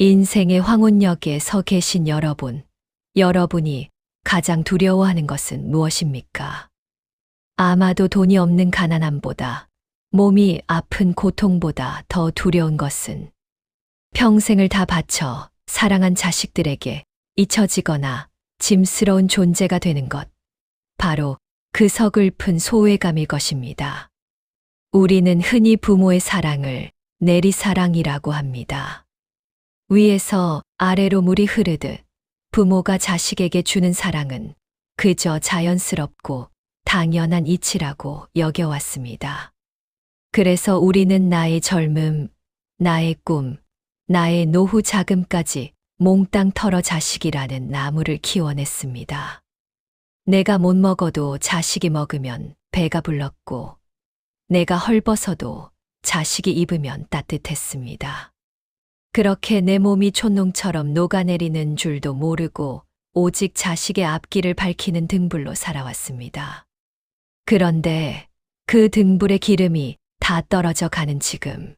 인생의 황혼역에 서 계신 여러분, 여러분이 가장 두려워하는 것은 무엇입니까? 아마도 돈이 없는 가난함보다, 몸이 아픈 고통보다 더 두려운 것은 평생을 다 바쳐 사랑한 자식들에게 잊혀지거나 짐스러운 존재가 되는 것, 바로 그 서글픈 소외감일 것입니다. 우리는 흔히 부모의 사랑을 내리사랑이라고 합니다. 위에서 아래로 물이 흐르듯 부모가 자식에게 주는 사랑은 그저 자연스럽고 당연한 이치라고 여겨왔습니다. 그래서 우리는 나의 젊음, 나의 꿈, 나의 노후 자금까지 몽땅 털어 자식이라는 나무를 키워냈습니다. 내가 못 먹어도 자식이 먹으면 배가 불렀고, 내가 헐벗어도 자식이 입으면 따뜻했습니다. 그렇게 내 몸이 촛농처럼 녹아내리는 줄도 모르고 오직 자식의 앞길을 밝히는 등불로 살아왔습니다. 그런데 그 등불의 기름이 다 떨어져 가는 지금,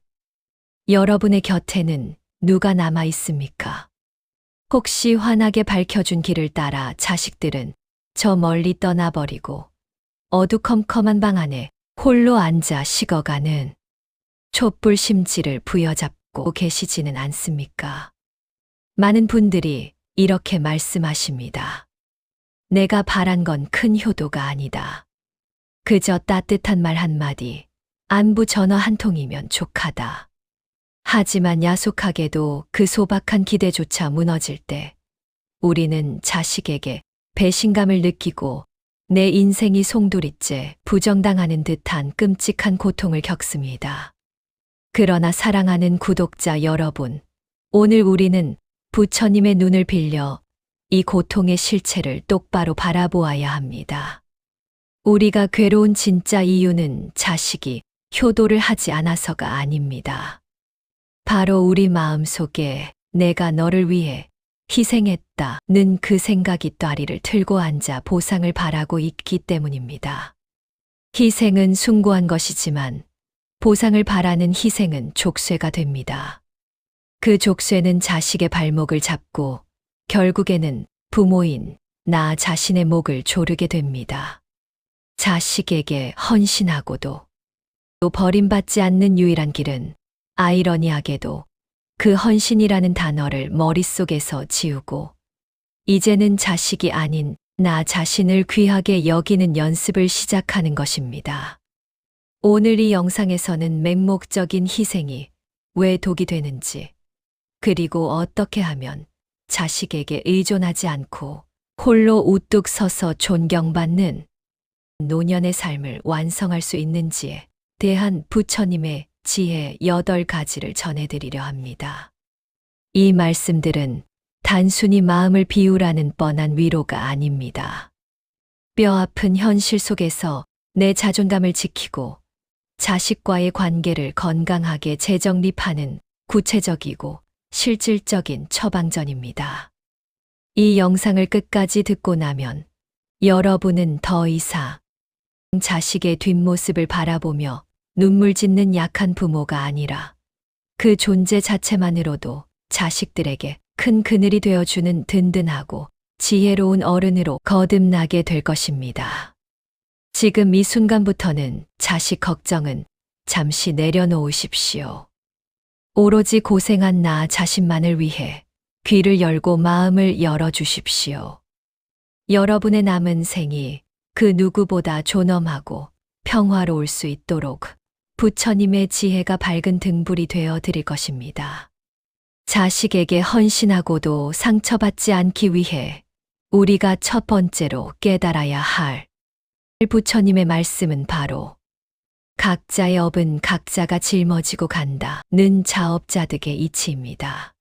여러분의 곁에는 누가 남아 있습니까? 혹시 환하게 밝혀준 길을 따라 자식들은 저 멀리 떠나버리고 어두컴컴한 방 안에 홀로 앉아 식어가는 촛불 심지를 부여잡고 계시지는 않습니까? 많은 분들이 이렇게 말씀하십니다. 내가 바란 건 큰 효도가 아니다. 그저 따뜻한 말 한마디, 안부 전화 한 통이면 족하다. 하지만 야속하게도 그 소박한 기대조차 무너질 때 우리는 자식에게 배신감을 느끼고 내 인생이 송두리째 부정당하는 듯한 끔찍한 고통을 겪습니다. 그러나 사랑하는 구독자 여러분, 오늘 우리는 부처님의 눈을 빌려 이 고통의 실체를 똑바로 바라보아야 합니다. 우리가 괴로운 진짜 이유는 자식이 효도를 하지 않아서가 아닙니다. 바로 우리 마음 속에 내가 너를 위해 희생했다는 그 생각이 따리를 틀고 앉아 보상을 바라고 있기 때문입니다. 희생은 숭고한 것이지만 보상을 바라는 희생은 족쇄가 됩니다. 그 족쇄는 자식의 발목을 잡고 결국에는 부모인 나 자신의 목을 조르게 됩니다. 자식에게 헌신하고도 또 버림받지 않는 유일한 길은 아이러니하게도 그 헌신이라는 단어를 머릿속에서 지우고 이제는 자식이 아닌 나 자신을 귀하게 여기는 연습을 시작하는 것입니다. 오늘 이 영상에서는 맹목적인 희생이 왜 독이 되는지, 그리고 어떻게 하면 자식에게 의존하지 않고 홀로 우뚝 서서 존경받는 노년의 삶을 완성할 수 있는지에 대한 부처님의 지혜 8가지를 전해드리려 합니다. 이 말씀들은 단순히 마음을 비우라는 뻔한 위로가 아닙니다. 뼈아픈 현실 속에서 내 자존감을 지키고 자식과의 관계를 건강하게 재정립하는 구체적이고 실질적인 처방전입니다. 이 영상을 끝까지 듣고 나면 여러분은 더 이상 자식의 뒷모습을 바라보며 눈물 짓는 약한 부모가 아니라 그 존재 자체만으로도 자식들에게 큰 그늘이 되어주는 든든하고 지혜로운 어른으로 거듭나게 될 것입니다. 지금 이 순간부터는 자식 걱정은 잠시 내려놓으십시오. 오로지 고생한 나 자신만을 위해 귀를 열고 마음을 열어주십시오. 여러분의 남은 생이 그 누구보다 존엄하고 평화로울 수 있도록 부처님의 지혜가 밝은 등불이 되어 드릴 것입니다. 자식에게 헌신하고도 상처받지 않기 위해 우리가 첫 번째로 깨달아야 할 부처님의 말씀은 바로 각자의 업은 각자가 짊어지고 간다는 자업자득의 이치입니다.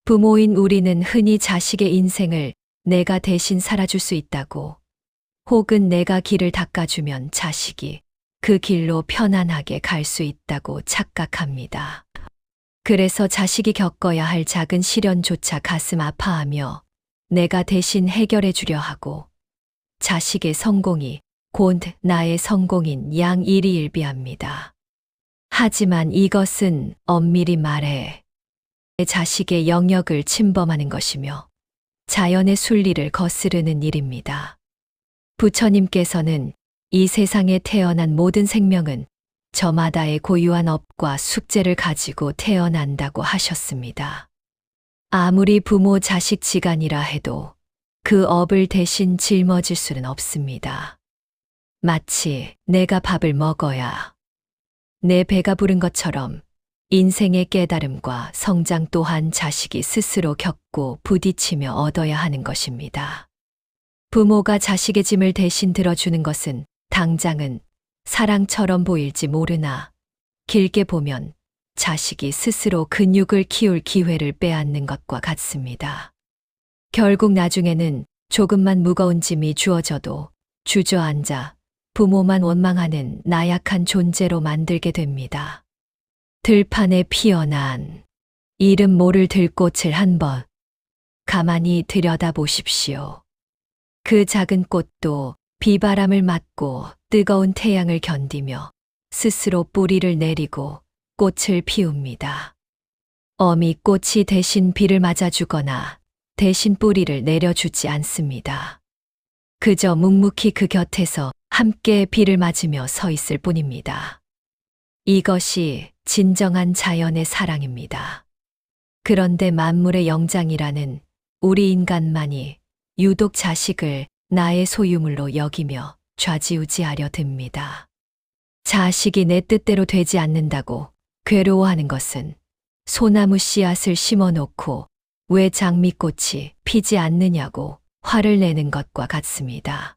부모인 우리는 흔히 자식의 인생을 내가 대신 살아줄 수 있다고, 혹은 내가 길을 닦아주면 자식이 그 길로 편안하게 갈 수 있다고 착각합니다. 그래서 자식이 겪어야 할 작은 시련조차 가슴 아파하며 내가 대신 해결해 주려 하고, 자식의 성공이 곧 나의 성공인 양일이일비합니다. 하지만 이것은 엄밀히 말해 자식의 영역을 침범하는 것이며 자연의 순리를 거스르는 일입니다. 부처님께서는 이 세상에 태어난 모든 생명은 저마다의 고유한 업과 숙제를 가지고 태어난다고 하셨습니다. 아무리 부모 자식 지간이라 해도 그 업을 대신 짊어질 수는 없습니다. 마치 내가 밥을 먹어야 내 배가 부른 것처럼 인생의 깨달음과 성장 또한 자식이 스스로 겪고 부딪히며 얻어야 하는 것입니다. 부모가 자식의 짐을 대신 들어주는 것은 당장은 사랑처럼 보일지 모르나 길게 보면 자식이 스스로 근육을 키울 기회를 빼앗는 것과 같습니다. 결국 나중에는 조금만 무거운 짐이 주어져도 주저앉아 부모만 원망하는 나약한 존재로 만들게 됩니다. 들판에 피어난 이름 모를 들꽃을 한번 가만히 들여다보십시오. 그 작은 꽃도 비바람을 맞고 뜨거운 태양을 견디며 스스로 뿌리를 내리고 꽃을 피웁니다. 어미 꽃이 대신 비를 맞아주거나 대신 뿌리를 내려주지 않습니다. 그저 묵묵히 그 곁에서 함께 비를 맞으며 서 있을 뿐입니다. 이것이 진정한 자연의 사랑입니다. 그런데 만물의 영장이라는 우리 인간만이 유독 자식을 나의 소유물로 여기며 좌지우지하려 듭니다. 자식이 내 뜻대로 되지 않는다고 괴로워하는 것은 소나무 씨앗을 심어놓고 왜 장미꽃이 피지 않느냐고 화를 내는 것과 같습니다.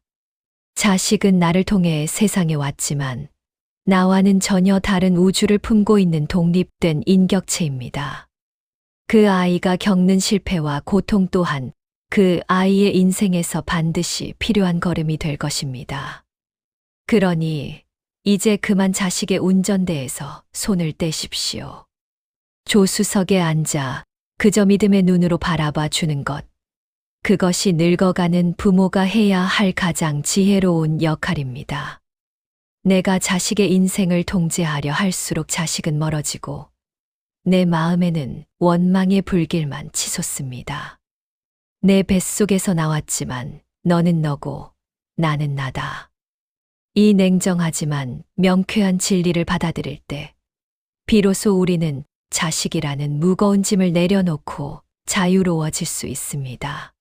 자식은 나를 통해 세상에 왔지만 나와는 전혀 다른 우주를 품고 있는 독립된 인격체입니다. 그 아이가 겪는 실패와 고통 또한 그 아이의 인생에서 반드시 필요한 걸음이 될 것입니다. 그러니 이제 그만 자식의 운전대에서 손을 떼십시오. 조수석에 앉아 그저 믿음의 눈으로 바라봐 주는 것. 그것이 늙어가는 부모가 해야 할 가장 지혜로운 역할입니다. 내가 자식의 인생을 통제하려 할수록 자식은 멀어지고 내 마음에는 원망의 불길만 치솟습니다. 내 뱃속에서 나왔지만 너는 너고 나는 나다. 이 냉정하지만 명쾌한 진리를 받아들일 때 비로소 우리는 자식이라는 무거운 짐을 내려놓고 자유로워질 수 있습니다.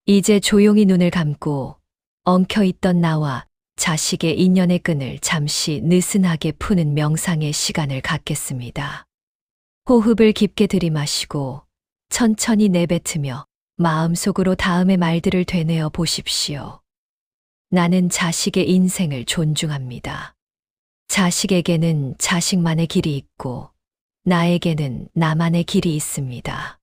이제 조용히 눈을 감고 엉켜있던 나와 자식의 인연의 끈을 잠시 느슨하게 푸는 명상의 시간을 갖겠습니다. 호흡을 깊게 들이마시고 천천히 내뱉으며 마음속으로 다음의 말들을 되뇌어 보십시오. 나는 자식의 인생을 존중합니다. 자식에게는 자식만의 길이 있고 나에게는 나만의 길이 있습니다.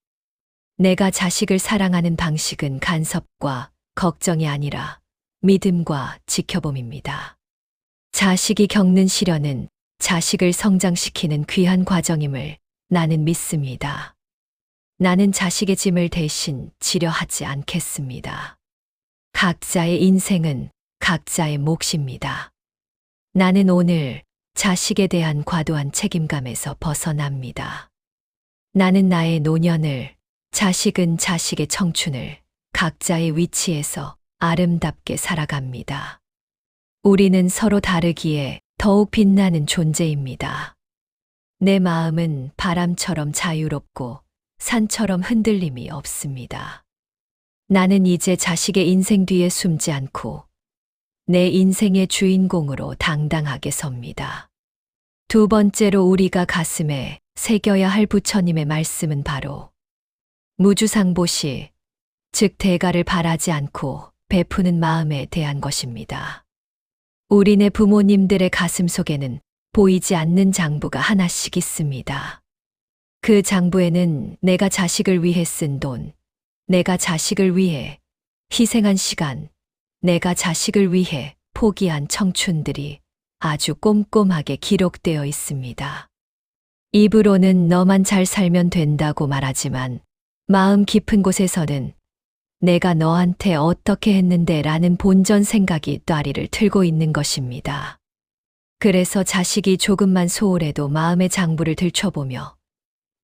내가 자식을 사랑하는 방식은 간섭과 걱정이 아니라 믿음과 지켜봄입니다. 자식이 겪는 시련은 자식을 성장시키는 귀한 과정임을 나는 믿습니다. 나는 자식의 짐을 대신 지려 하지 않겠습니다. 각자의 인생은 각자의 몫입니다. 나는 오늘 자식에 대한 과도한 책임감에서 벗어납니다. 나는 나의 노년을, 자식은 자식의 청춘을 각자의 위치에서 아름답게 살아갑니다. 우리는 서로 다르기에 더욱 빛나는 존재입니다. 내 마음은 바람처럼 자유롭고 산처럼 흔들림이 없습니다. 나는 이제 자식의 인생 뒤에 숨지 않고 내 인생의 주인공으로 당당하게 섭니다. 두 번째로 우리가 가슴에 새겨야 할 부처님의 말씀은 바로 무주상보시, 즉 대가를 바라지 않고 베푸는 마음에 대한 것입니다. 우리네 부모님들의 가슴 속에는 보이지 않는 장부가 하나씩 있습니다. 그 장부에는 내가 자식을 위해 쓴 돈, 내가 자식을 위해 희생한 시간, 내가 자식을 위해 포기한 청춘들이 아주 꼼꼼하게 기록되어 있습니다. 입으로는 너만 잘 살면 된다고 말하지만 마음 깊은 곳에서는 내가 너한테 어떻게 했는데 라는 본전 생각이 뙬리를 틀고 있는 것입니다. 그래서 자식이 조금만 소홀해도 마음의 장부를 들춰보며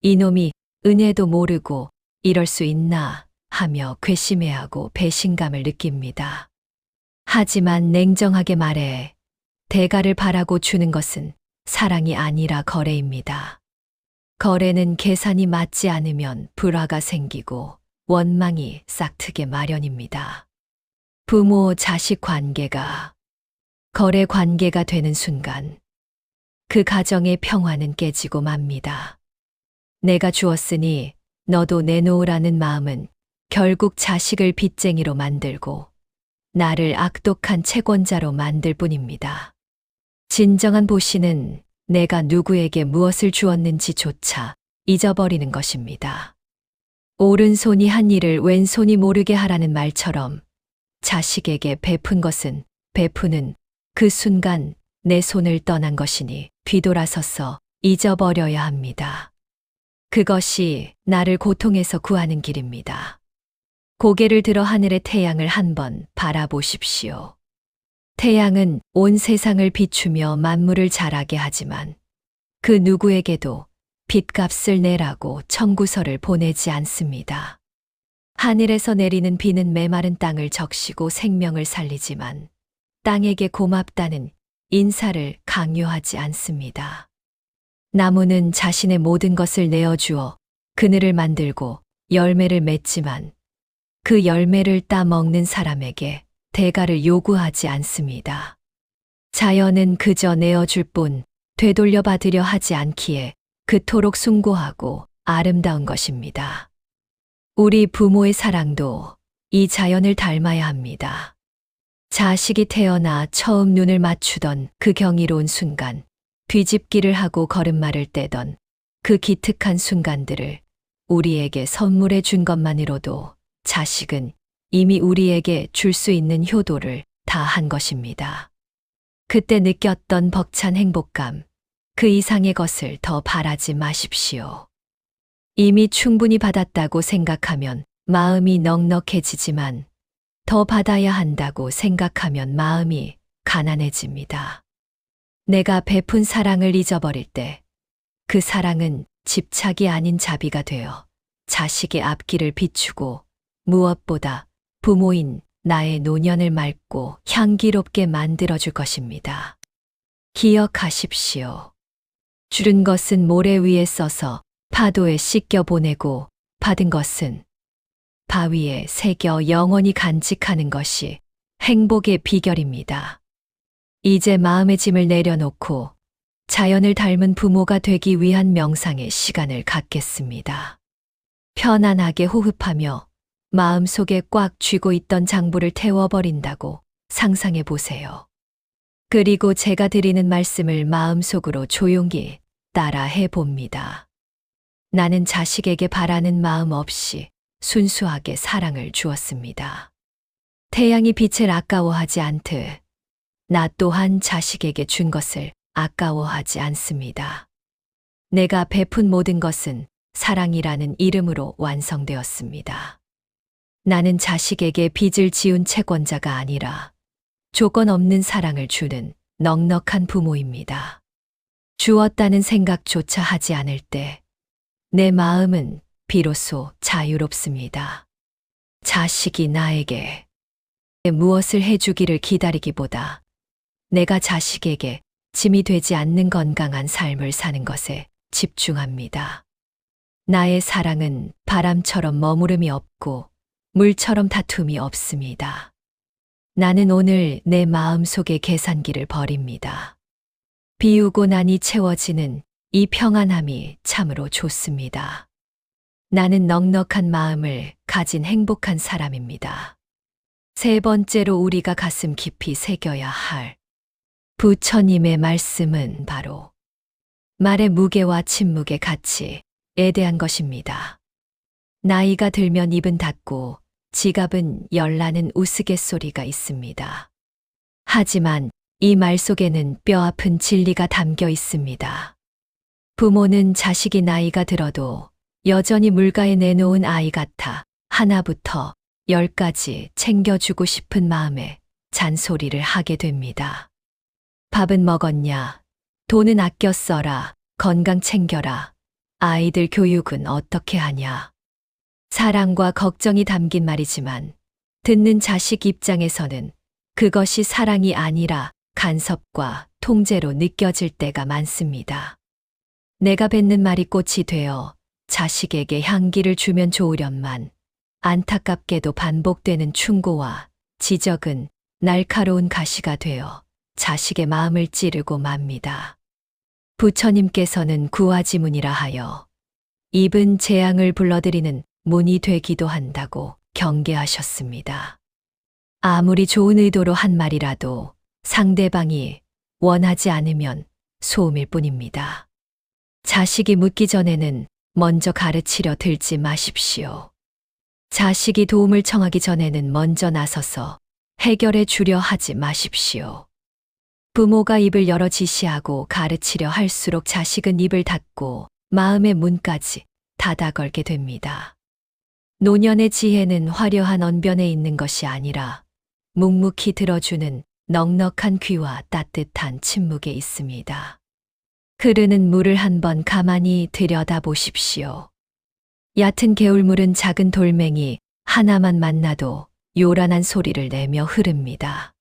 이놈이 은혜도 모르고 이럴 수 있나 하며 괘씸해하고 배신감을 느낍니다. 하지만 냉정하게 말해 대가를 바라고 주는 것은 사랑이 아니라 거래입니다. 거래는 계산이 맞지 않으면 불화가 생기고 원망이 싹트게 마련입니다. 부모 자식 관계가 거래 관계가 되는 순간 그 가정의 평화는 깨지고 맙니다. 내가 주었으니 너도 내놓으라는 마음은 결국 자식을 빚쟁이로 만들고 나를 악독한 채권자로 만들 뿐입니다. 진정한 보시는 내가 누구에게 무엇을 주었는지조차 잊어버리는 것입니다. 오른손이 한 일을 왼손이 모르게 하라는 말처럼 자식에게 베푼 것은 베푸는 그 순간 내 손을 떠난 것이니 뒤돌아서서 잊어버려야 합니다. 그것이 나를 고통에서 구하는 길입니다. 고개를 들어 하늘의 태양을 한번 바라보십시오. 태양은 온 세상을 비추며 만물을 자라게 하지만 그 누구에게도 빚값을 내라고 청구서를 보내지 않습니다. 하늘에서 내리는 비는 메마른 땅을 적시고 생명을 살리지만 땅에게 고맙다는 인사를 강요하지 않습니다. 나무는 자신의 모든 것을 내어주어 그늘을 만들고 열매를 맺지만 그 열매를 따먹는 사람에게 대가를 요구하지 않습니다. 자연은 그저 내어줄 뿐 되돌려 받으려 하지 않기에 그토록 숭고하고 아름다운 것입니다. 우리 부모의 사랑도 이 자연을 닮아야 합니다. 자식이 태어나 처음 눈을 맞추던 그 경이로운 순간, 뒤집기를 하고 걸음마를 떼던 그 기특한 순간들을 우리에게 선물해 준 것만으로도 자식은 이미 우리에게 줄 수 있는 효도를 다 한 것입니다. 그때 느꼈던 벅찬 행복감, 그 이상의 것을 더 바라지 마십시오. 이미 충분히 받았다고 생각하면 마음이 넉넉해지지만 더 받아야 한다고 생각하면 마음이 가난해집니다. 내가 베푼 사랑을 잊어버릴 때 그 사랑은 집착이 아닌 자비가 되어 자식의 앞길을 비추고 무엇보다 부모인 나의 노년을 맑고 향기롭게 만들어줄 것입니다. 기억하십시오. 줄은 것은 모래 위에 써서 파도에 씻겨 보내고 받은 것은 바위에 새겨 영원히 간직하는 것이 행복의 비결입니다. 이제 마음의 짐을 내려놓고 자연을 닮은 부모가 되기 위한 명상의 시간을 갖겠습니다. 편안하게 호흡하며 마음속에 꽉 쥐고 있던 장부를 태워버린다고 상상해 보세요. 그리고 제가 드리는 말씀을 마음속으로 조용히 따라 해봅니다. 나는 자식에게 바라는 마음 없이 순수하게 사랑을 주었습니다. 태양이 빛을 아까워하지 않듯 나 또한 자식에게 준 것을 아까워하지 않습니다. 내가 베푼 모든 것은 사랑이라는 이름으로 완성되었습니다. 나는 자식에게 빚을 지운 채권자가 아니라 조건 없는 사랑을 주는 넉넉한 부모입니다. 주었다는 생각조차 하지 않을 때 내 마음은 비로소 자유롭습니다. 자식이 나에게 무엇을 해주기를 기다리기보다 내가 자식에게 짐이 되지 않는 건강한 삶을 사는 것에 집중합니다. 나의 사랑은 바람처럼 머무름이 없고 물처럼 다툼이 없습니다. 나는 오늘 내 마음속의 계산기를 버립니다. 비우고 나니 채워지는 이 평안함이 참으로 좋습니다. 나는 넉넉한 마음을 가진 행복한 사람입니다. 세 번째로 우리가 가슴 깊이 새겨야 할 부처님의 말씀은 바로 말의 무게와 침묵의 가치에 대한 것입니다. 나이가 들면 입은 닫고 지갑은 열라는 우스갯소리가 있습니다. 하지만 이 말 속에는 뼈아픈 진리가 담겨 있습니다. 부모는 자식이 나이가 들어도 여전히 물가에 내놓은 아이 같아 하나부터 10까지 챙겨주고 싶은 마음에 잔소리를 하게 됩니다. 밥은 먹었냐? 돈은 아껴 써라. 건강 챙겨라. 아이들 교육은 어떻게 하냐. 사랑과 걱정이 담긴 말이지만 듣는 자식 입장에서는 그것이 사랑이 아니라 간섭과 통제로 느껴질 때가 많습니다. 내가 뱉는 말이 꽃이 되어 자식에게 향기를 주면 좋으련만 안타깝게도 반복되는 충고와 지적은 날카로운 가시가 되어 자식의 마음을 찌르고 맙니다. 부처님께서는 구화지문이라 하여 입은 재앙을 불러들이는 문이 되기도 한다고 경계하셨습니다. 아무리 좋은 의도로 한 말이라도 상대방이 원하지 않으면 소음일 뿐입니다. 자식이 묻기 전에는 먼저 가르치려 들지 마십시오. 자식이 도움을 청하기 전에는 먼저 나서서 해결해 주려 하지 마십시오. 부모가 입을 열어 지시하고 가르치려 할수록 자식은 입을 닫고 마음의 문까지 닫아 걸게 됩니다. 노년의 지혜는 화려한 언변에 있는 것이 아니라 묵묵히 들어주는 넉넉한 귀와 따뜻한 침묵에 있습니다. 흐르는 물을 한번 가만히 들여다보십시오. 얕은 개울물은 작은 돌멩이 하나만 만나도 요란한 소리를 내며 흐릅니다.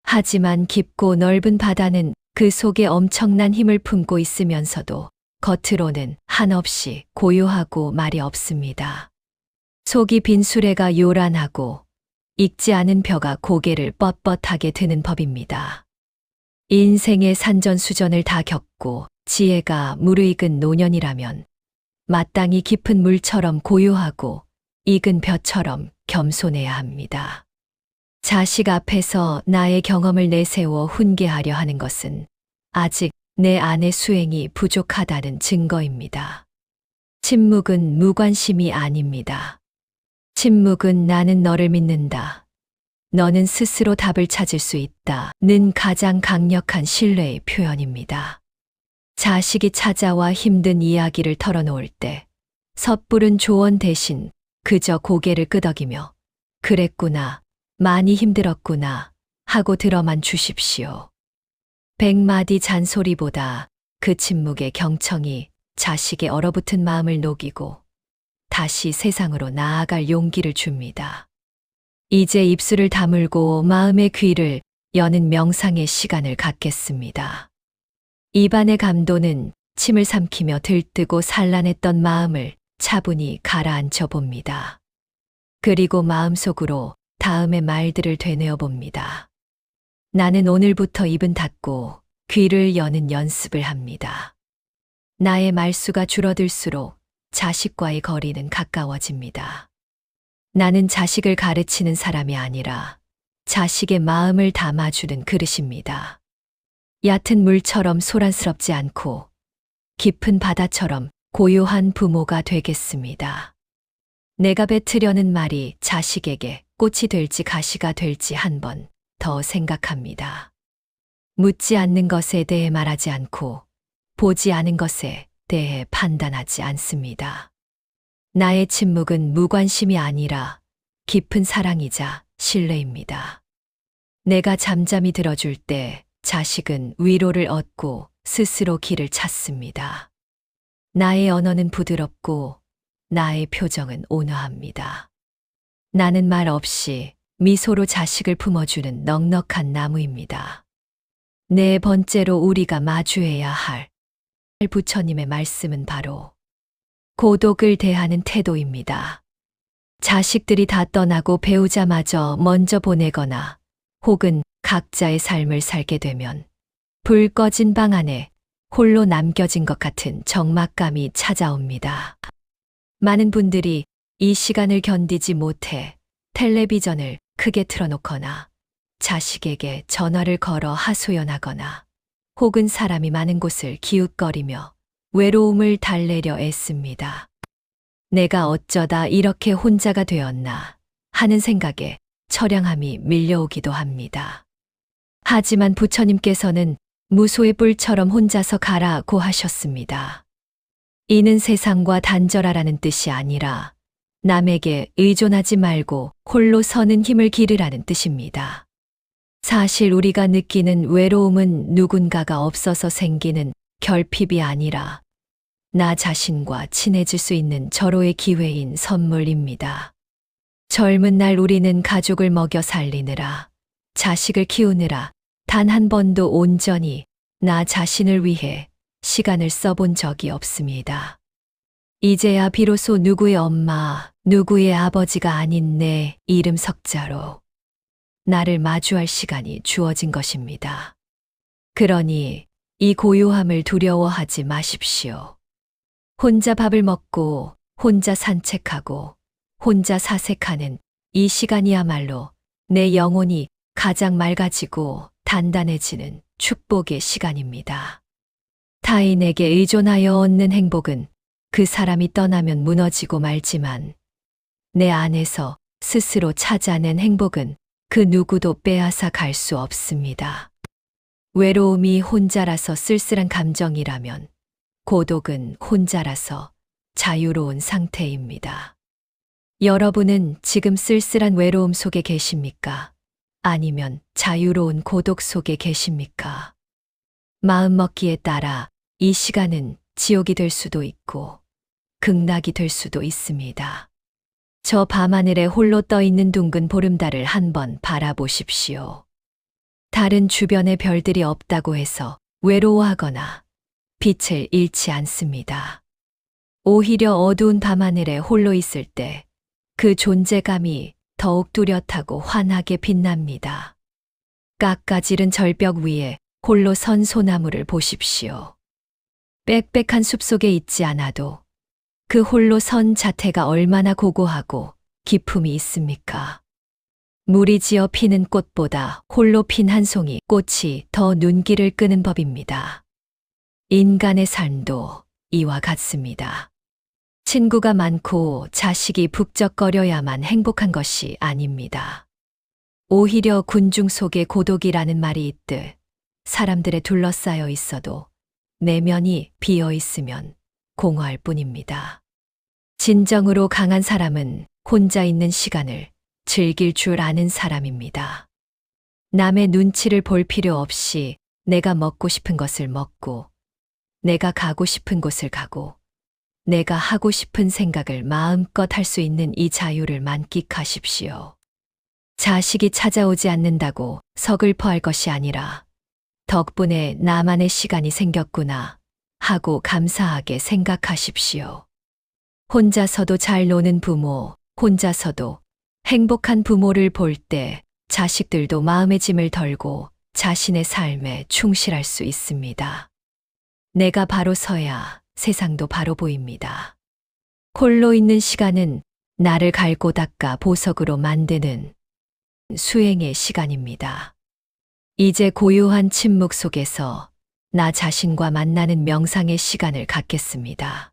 하지만 깊고 넓은 바다는 그 속에 엄청난 힘을 품고 있으면서도 겉으로는 한없이 고요하고 말이 없습니다. 속이 빈 수레가 요란하고 익지 않은 벼가 고개를 뻣뻣하게 드는 법입니다. 인생의 산전수전을 다 겪고 지혜가 무르익은 노년이라면 마땅히 깊은 물처럼 고요하고 익은 벼처럼 겸손해야 합니다. 자식 앞에서 나의 경험을 내세워 훈계하려 하는 것은 아직 내 안의 수행이 부족하다는 증거입니다. 침묵은 무관심이 아닙니다. 침묵은 나는 너를 믿는다. 너는 스스로 답을 찾을 수 있다는 가장 강력한 신뢰의 표현입니다. 자식이 찾아와 힘든 이야기를 털어놓을 때 섣부른 조언 대신 그저 고개를 끄덕이며 그랬구나, 많이 힘들었구나 하고 들어만 주십시오. 100마디 잔소리보다 그 침묵의 경청이 자식의 얼어붙은 마음을 녹이고 다시 세상으로 나아갈 용기를 줍니다. 이제 입술을 다물고 마음의 귀를 여는 명상의 시간을 갖겠습니다. 입안의 감도는 침을 삼키며 들뜨고 산란했던 마음을 차분히 가라앉혀 봅니다. 그리고 마음속으로 다음의 말들을 되뇌어 봅니다. 나는 오늘부터 입은 닫고 귀를 여는 연습을 합니다. 나의 말수가 줄어들수록 자식과의 거리는 가까워집니다. 나는 자식을 가르치는 사람이 아니라 자식의 마음을 담아주는 그릇입니다. 얕은 물처럼 소란스럽지 않고 깊은 바다처럼 고요한 부모가 되겠습니다. 내가 뱉으려는 말이 자식에게 꽃이 될지 가시가 될지 한 번 더 생각합니다. 묻지 않는 것에 대해 말하지 않고 보지 않은 것에 대해 판단하지 않습니다. 나의 침묵은 무관심이 아니라 깊은 사랑이자 신뢰입니다. 내가 잠잠히 들어줄 때 자식은 위로를 얻고 스스로 길을 찾습니다. 나의 언어는 부드럽고 나의 표정은 온화합니다. 나는 말 없이 미소로 자식을 품어주는 넉넉한 나무입니다. 네 번째로 우리가 마주해야 할 부처님의 말씀은 바로 고독을 대하는 태도입니다. 자식들이 다 떠나고 배우자마저 먼저 보내거나 혹은 각자의 삶을 살게 되면 불 꺼진 방 안에 홀로 남겨진 것 같은 적막감이 찾아옵니다. 많은 분들이 이 시간을 견디지 못해 텔레비전을 크게 틀어놓거나 자식에게 전화를 걸어 하소연하거나 혹은 사람이 많은 곳을 기웃거리며 외로움을 달래려 애씁니다. 내가 어쩌다 이렇게 혼자가 되었나 하는 생각에 처량함이 밀려오기도 합니다. 하지만 부처님께서는 무소의 뿔처럼 혼자서 가라고 하셨습니다. 이는 세상과 단절하라는 뜻이 아니라 남에게 의존하지 말고 홀로 서는 힘을 기르라는 뜻입니다. 사실 우리가 느끼는 외로움은 누군가가 없어서 생기는 결핍이 아니라 나 자신과 친해질 수 있는 절호의 기회인 선물입니다. 젊은 날 우리는 가족을 먹여 살리느라, 자식을 키우느라 단 한 번도 온전히 나 자신을 위해 시간을 써본 적이 없습니다. 이제야 비로소 누구의 엄마, 누구의 아버지가 아닌 내 이름 석자로 나를 마주할 시간이 주어진 것입니다. 그러니 이 고요함을 두려워하지 마십시오. 혼자 밥을 먹고, 혼자 산책하고, 혼자 사색하는 이 시간이야말로 내 영혼이 가장 맑아지고 단단해지는 축복의 시간입니다. 타인에게 의존하여 얻는 행복은 그 사람이 떠나면 무너지고 말지만, 내 안에서 스스로 찾아낸 행복은 그 누구도 빼앗아 갈 수 없습니다. 외로움이 혼자라서 쓸쓸한 감정이라면, 고독은 혼자라서 자유로운 상태입니다. 여러분은 지금 쓸쓸한 외로움 속에 계십니까? 아니면 자유로운 고독 속에 계십니까? 마음먹기에 따라 이 시간은 지옥이 될 수도 있고 극락이 될 수도 있습니다. 저 밤하늘에 홀로 떠 있는 둥근 보름달을 한번 바라보십시오. 달은 주변에 별들이 없다고 해서 외로워하거나 빛을 잃지 않습니다. 오히려 어두운 밤하늘에 홀로 있을 때 그 존재감이 더욱 뚜렷하고 환하게 빛납니다. 깎아지른 절벽 위에 홀로 선 소나무를 보십시오. 빽빽한 숲속에 있지 않아도 그 홀로 선 자태가 얼마나 고고하고 기품이 있습니까? 물이 지어 피는 꽃보다 홀로 핀 한 송이 꽃이 더 눈길을 끄는 법입니다. 인간의 삶도 이와 같습니다. 친구가 많고 자식이 북적거려야만 행복한 것이 아닙니다. 오히려 군중 속에 고독이라는 말이 있듯 사람들에 둘러싸여 있어도 내면이 비어 있으면 공허할 뿐입니다. 진정으로 강한 사람은 혼자 있는 시간을 즐길 줄 아는 사람입니다. 남의 눈치를 볼 필요 없이 내가 먹고 싶은 것을 먹고, 내가 가고 싶은 곳을 가고, 내가 하고 싶은 생각을 마음껏 할 수 있는 이 자유를 만끽하십시오. 자식이 찾아오지 않는다고 서글퍼할 것이 아니라 덕분에 나만의 시간이 생겼구나 하고 감사하게 생각하십시오. 혼자서도 잘 노는 부모, 혼자서도 행복한 부모를 볼 때 자식들도 마음의 짐을 덜고 자신의 삶에 충실할 수 있습니다. 내가 바로 서야 세상도 바로 보입니다. 홀로 있는 시간은 나를 갈고 닦아 보석으로 만드는 수행의 시간입니다. 이제 고요한 침묵 속에서 나 자신과 만나는 명상의 시간을 갖겠습니다.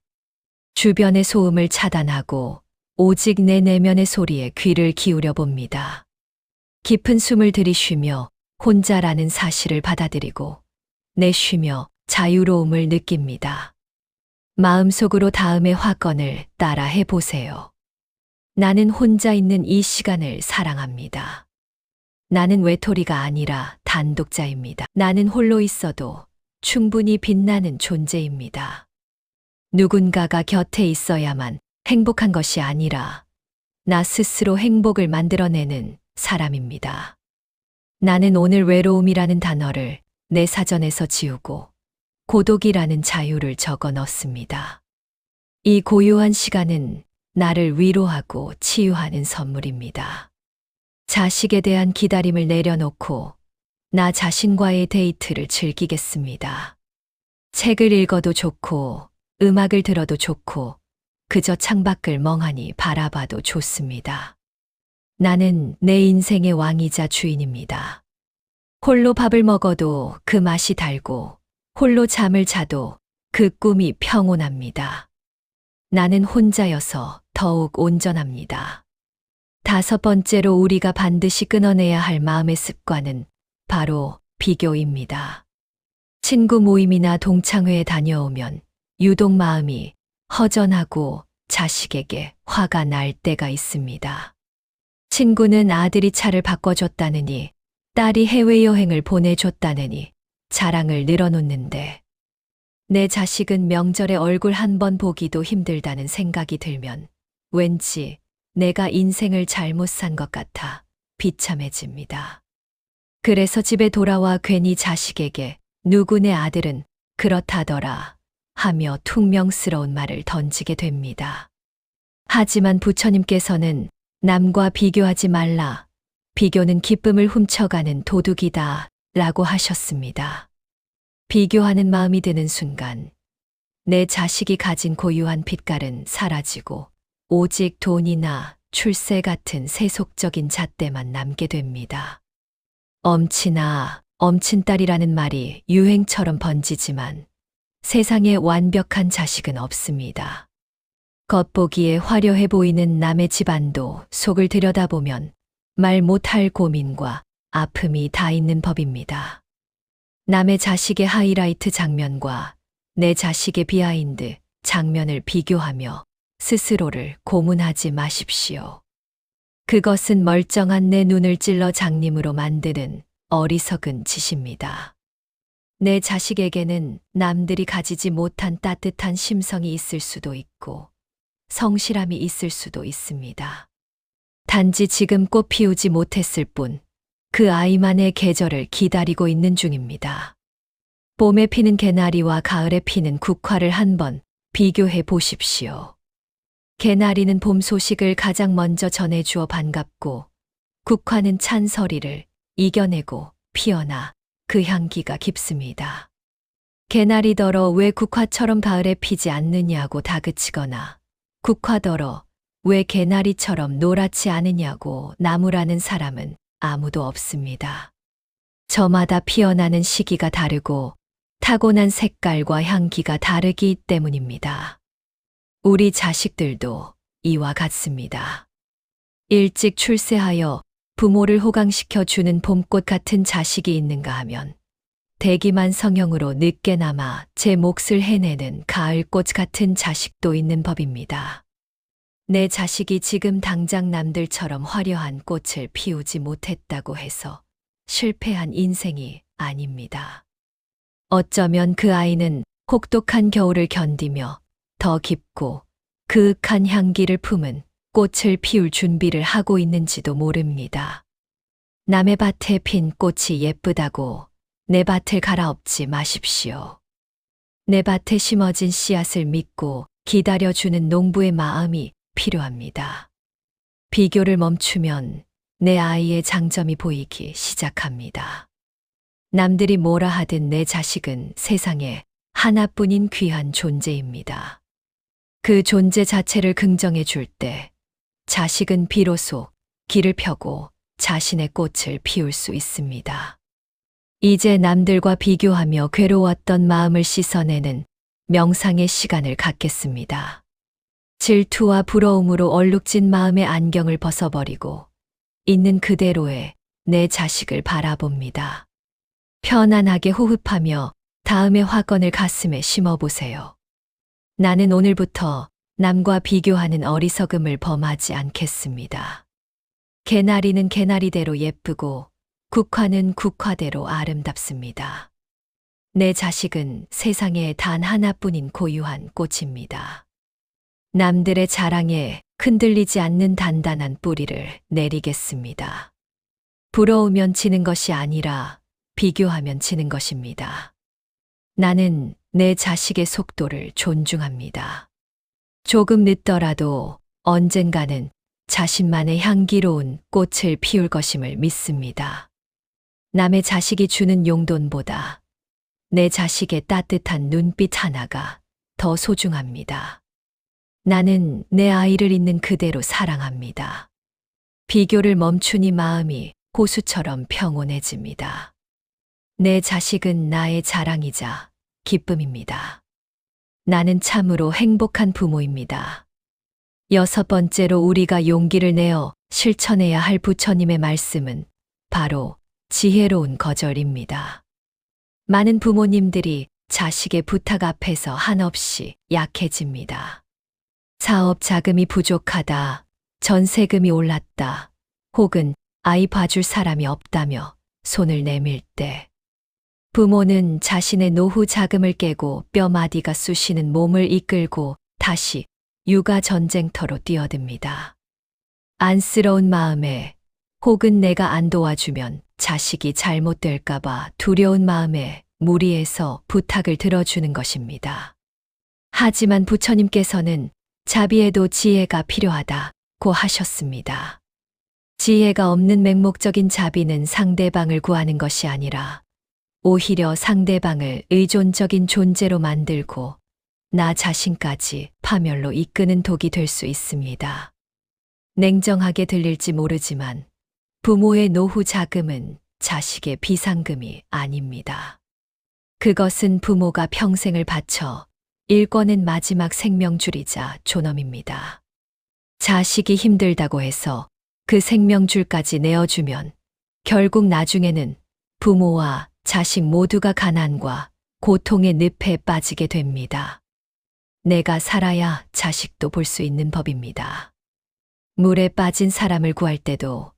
주변의 소음을 차단하고 오직 내 내면의 소리에 귀를 기울여 봅니다. 깊은 숨을 들이쉬며 혼자라는 사실을 받아들이고 내쉬며 자유로움을 느낍니다. 마음속으로 다음의 화건을 따라 해보세요. 나는 혼자 있는 이 시간을 사랑합니다. 나는 외톨이가 아니라 단독자입니다. 나는 홀로 있어도 충분히 빛나는 존재입니다. 누군가가 곁에 있어야만 행복한 것이 아니라 나 스스로 행복을 만들어내는 사람입니다. 나는 오늘 외로움이라는 단어를 내 사전에서 지우고 고독이라는 자유를 적어 넣습니다. 이 고요한 시간은 나를 위로하고 치유하는 선물입니다. 자식에 대한 기다림을 내려놓고 나 자신과의 데이트를 즐기겠습니다. 책을 읽어도 좋고 음악을 들어도 좋고 그저 창밖을 멍하니 바라봐도 좋습니다. 나는 내 인생의 왕이자 주인입니다. 홀로 밥을 먹어도 그 맛이 달고 홀로 잠을 자도 그 꿈이 평온합니다. 나는 혼자여서 더욱 온전합니다. 5번째로 우리가 반드시 끊어내야 할 마음의 습관은 바로 비교입니다. 친구 모임이나 동창회에 다녀오면 유독 마음이 허전하고 자식에게 화가 날 때가 있습니다. 친구는 아들이 차를 바꿔줬다느니, 딸이 해외여행을 보내줬다느니 자랑을 늘어놓는데 내 자식은 명절에 얼굴 한 번 보기도 힘들다는 생각이 들면 왠지 내가 인생을 잘못 산 것 같아 비참해집니다. 그래서 집에 돌아와 괜히 자식에게 누구네 아들은 그렇다더라 하며 퉁명스러운 말을 던지게 됩니다. 하지만 부처님께서는 남과 비교하지 말라. 비교는 기쁨을 훔쳐가는 도둑이다 라고 하셨습니다. 비교하는 마음이 드는 순간 내 자식이 가진 고유한 빛깔은 사라지고 오직 돈이나 출세 같은 세속적인 잣대만 남게 됩니다. 엄친아, 엄친딸이라는 말이 유행처럼 번지지만 세상에 완벽한 자식은 없습니다. 겉보기에 화려해 보이는 남의 집안도 속을 들여다보면 말 못할 고민과 아픔이 다 있는 법입니다. 남의 자식의 하이라이트 장면과 내 자식의 비하인드 장면을 비교하며 스스로를 고문하지 마십시오. 그것은 멀쩡한 내 눈을 찔러 장님으로 만드는 어리석은 짓입니다. 내 자식에게는 남들이 가지지 못한 따뜻한 심성이 있을 수도 있고 성실함이 있을 수도 있습니다. 단지 지금 꽃 피우지 못했을 뿐 그 아이만의 계절을 기다리고 있는 중입니다. 봄에 피는 개나리와 가을에 피는 국화를 한번 비교해 보십시오. 개나리는 봄 소식을 가장 먼저 전해주어 반갑고 국화는 찬서리를 이겨내고 피어나 그 향기가 깊습니다. 개나리더러 왜 국화처럼 가을에 피지 않느냐고 다그치거나 국화더러 왜 개나리처럼 노랗지 않으냐고 나무라는 사람은 아무도 없습니다. 저마다 피어나는 시기가 다르고 타고난 색깔과 향기가 다르기 때문입니다. 우리 자식들도 이와 같습니다. 일찍 출세하여 부모를 호강시켜 주는 봄꽃 같은 자식이 있는가 하면 대기만 성형으로 늦게나마 제 몫을 해내는 가을꽃 같은 자식도 있는 법입니다. 내 자식이 지금 당장 남들처럼 화려한 꽃을 피우지 못했다고 해서 실패한 인생이 아닙니다. 어쩌면 그 아이는 혹독한 겨울을 견디며 더 깊고 그윽한 향기를 품은 꽃을 피울 준비를 하고 있는지도 모릅니다. 남의 밭에 핀 꽃이 예쁘다고 내 밭을 갈아엎지 마십시오. 내 밭에 심어진 씨앗을 믿고 기다려주는 농부의 마음이 필요합니다. 비교를 멈추면 내 아이의 장점이 보이기 시작합니다. 남들이 뭐라 하든 내 자식은 세상에 하나뿐인 귀한 존재입니다. 그 존재 자체를 긍정해 줄 때 자식은 비로소 길을 펴고 자신의 꽃을 피울 수 있습니다. 이제 남들과 비교하며 괴로웠던 마음을 씻어내는 명상의 시간을 갖겠습니다. 질투와 부러움으로 얼룩진 마음의 안경을 벗어버리고 있는 그대로의 내 자식을 바라봅니다. 편안하게 호흡하며 다음의 화건을 가슴에 심어보세요. 나는 오늘부터 남과 비교하는 어리석음을 범하지 않겠습니다. 개나리는 개나리대로 예쁘고 국화는 국화대로 아름답습니다. 내 자식은 세상에 단 하나뿐인 고유한 꽃입니다. 남들의 자랑에 흔들리지 않는 단단한 뿌리를 내리겠습니다. 부러우면 지는 것이 아니라 비교하면 지는 것입니다. 나는 내 자식의 속도를 존중합니다. 조금 늦더라도 언젠가는 자신만의 향기로운 꽃을 피울 것임을 믿습니다. 남의 자식이 주는 용돈보다 내 자식의 따뜻한 눈빛 하나가 더 소중합니다. 나는 내 아이를 있는 그대로 사랑합니다. 비교를 멈추니 마음이 호수처럼 평온해집니다. 내 자식은 나의 자랑이자 기쁨입니다. 나는 참으로 행복한 부모입니다. 6번째로 우리가 용기를 내어 실천해야 할 부처님의 말씀은 바로 지혜로운 거절입니다. 많은 부모님들이 자식의 부탁 앞에서 한없이 약해집니다. 사업 자금이 부족하다, 전세금이 올랐다, 혹은 아이 봐줄 사람이 없다며 손을 내밀 때 부모는 자신의 노후 자금을 깨고 뼈마디가 쑤시는 몸을 이끌고 다시 육아 전쟁터로 뛰어듭니다. 안쓰러운 마음에 혹은 내가 안 도와주면 자식이 잘못될까봐 두려운 마음에 무리해서 부탁을 들어주는 것입니다. 하지만 부처님께서는 자비에도 지혜가 필요하다고 하셨습니다. 지혜가 없는 맹목적인 자비는 상대방을 구하는 것이 아니라 오히려 상대방을 의존적인 존재로 만들고 나 자신까지 파멸로 이끄는 독이 될 수 있습니다. 냉정하게 들릴지 모르지만 부모의 노후 자금은 자식의 비상금이 아닙니다. 그것은 부모가 평생을 바쳐 일궈낸 마지막 생명줄이자 존엄입니다. 자식이 힘들다고 해서 그 생명줄까지 내어주면 결국 나중에는 부모와 자식 모두가 가난과 고통의 늪에 빠지게 됩니다. 내가 살아야 자식도 볼 수 있는 법입니다. 물에 빠진 사람을 구할 때도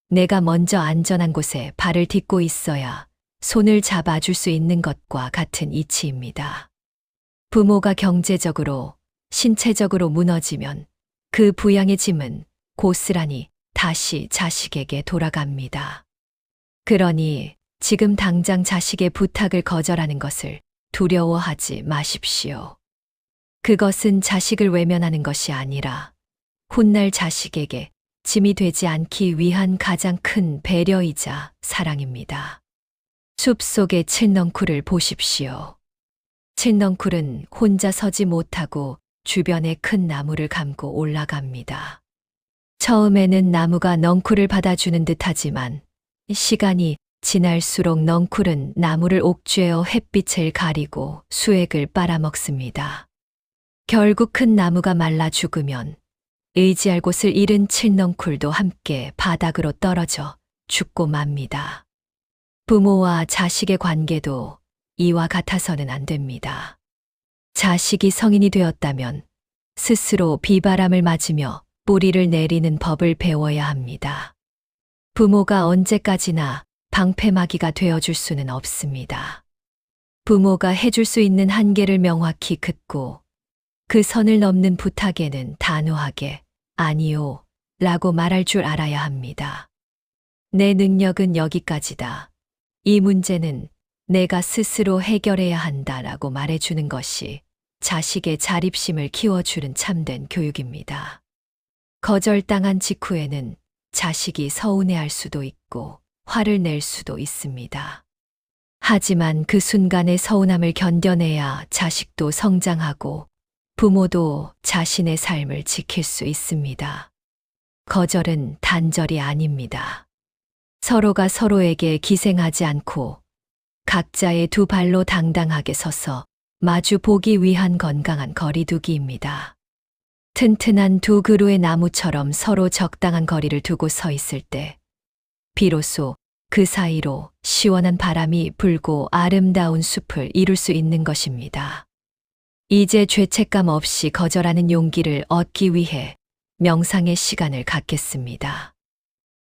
내가 먼저 안전한 곳에 발을 딛고 있어야 손을 잡아줄 수 있는 것과 같은 이치입니다. 부모가 경제적으로, 신체적으로 무너지면 그 부양의 짐은 고스란히 다시 자식에게 돌아갑니다. 그러니 지금 당장 자식의 부탁을 거절하는 것을 두려워하지 마십시오. 그것은 자식을 외면하는 것이 아니라 훗날 자식에게 짐이 되지 않기 위한 가장 큰 배려이자 사랑입니다. 숲속의 칠넝쿨을 보십시오. 칠넝쿨은 혼자 서지 못하고 주변에 큰 나무를 감고 올라갑니다. 처음에는 나무가 넝쿨을 받아주는 듯하지만 시간이 지날수록 넝쿨은 나무를 옥죄어 햇빛을 가리고 수액을 빨아먹습니다. 결국 큰 나무가 말라 죽으면 의지할 곳을 잃은 칠넝쿨도 함께 바닥으로 떨어져 죽고 맙니다. 부모와 자식의 관계도 이와 같아서는 안 됩니다. 자식이 성인이 되었다면 스스로 비바람을 맞으며 뿌리를 내리는 법을 배워야 합니다. 부모가 언제까지나 방패막이가 되어줄 수는 없습니다. 부모가 해줄 수 있는 한계를 명확히 긋고 그 선을 넘는 부탁에는 단호하게 아니요 라고 말할 줄 알아야 합니다. 내 능력은 여기까지다. 이 문제는 내가 스스로 해결해야 한다라고 말해주는 것이 자식의 자립심을 키워주는 참된 교육입니다. 거절당한 직후에는 자식이 서운해할 수도 있고 화를 낼 수도 있습니다. 하지만 그 순간의 서운함을 견뎌내야 자식도 성장하고 부모도 자신의 삶을 지킬 수 있습니다. 거절은 단절이 아닙니다. 서로가 서로에게 기생하지 않고 각자의 두 발로 당당하게 서서 마주 보기 위한 건강한 거리두기입니다. 튼튼한 두 그루의 나무처럼 서로 적당한 거리를 두고 서 있을 때 비로소 그 사이로 시원한 바람이 불고 아름다운 숲을 이룰 수 있는 것입니다. 이제 죄책감 없이 거절하는 용기를 얻기 위해 명상의 시간을 갖겠습니다.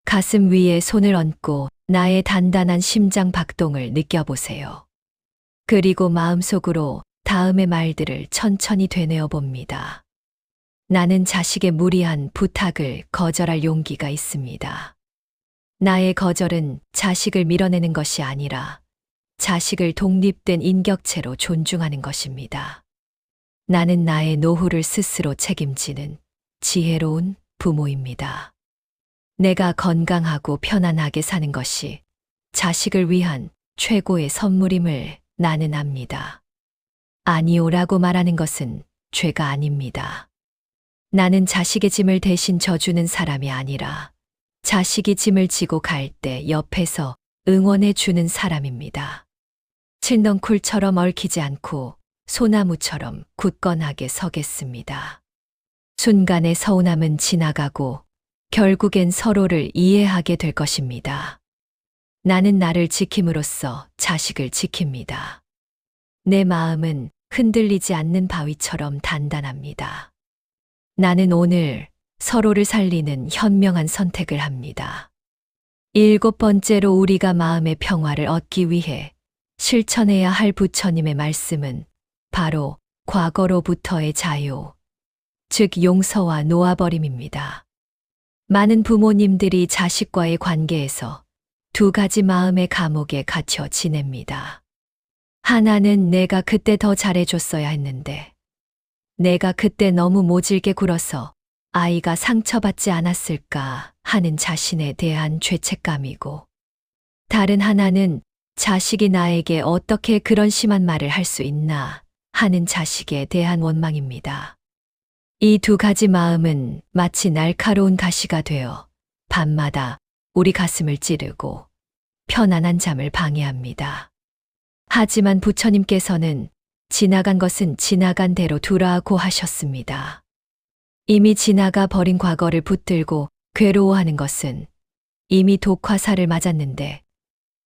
가슴 위에 손을 얹고 나의 단단한 심장 박동을 느껴보세요. 그리고 마음속으로 다음의 말들을 천천히 되뇌어 봅니다. 나는 자식의 무리한 부탁을 거절할 용기가 있습니다. 나의 거절은 자식을 밀어내는 것이 아니라 자식을 독립된 인격체로 존중하는 것입니다. 나는 나의 노후를 스스로 책임지는 지혜로운 부모입니다. 내가 건강하고 편안하게 사는 것이 자식을 위한 최고의 선물임을 나는 압니다. 아니오라고 말하는 것은 죄가 아닙니다. 나는 자식의 짐을 대신 져주는 사람이 아니라 자식이 짐을 지고 갈 때 옆에서 응원해 주는 사람입니다. 칠넝쿨처럼 얽히지 않고 소나무처럼 굳건하게 서겠습니다. 순간의 서운함은 지나가고 결국엔 서로를 이해하게 될 것입니다. 나는 나를 지킴으로써 자식을 지킵니다. 내 마음은 흔들리지 않는 바위처럼 단단합니다. 나는 오늘 서로를 살리는 현명한 선택을 합니다. 7번째로 우리가 마음의 평화를 얻기 위해 실천해야 할 부처님의 말씀은 바로 과거로부터의 자유, 즉 용서와 놓아버림입니다. 많은 부모님들이 자식과의 관계에서 두 가지 마음의 감옥에 갇혀 지냅니다. 하나는 내가 그때 더 잘해줬어야 했는데, 내가 그때 너무 모질게 굴어서 아이가 상처받지 않았을까 하는 자신에 대한 죄책감이고, 다른 하나는 자식이 나에게 어떻게 그런 심한 말을 할 수 있나 하는 자식에 대한 원망입니다. 이 두 가지 마음은 마치 날카로운 가시가 되어 밤마다 우리 가슴을 찌르고 편안한 잠을 방해합니다. 하지만 부처님께서는 지나간 것은 지나간 대로 두라고 하셨습니다. 이미 지나가 버린 과거를 붙들고 괴로워하는 것은 이미 독화살을 맞았는데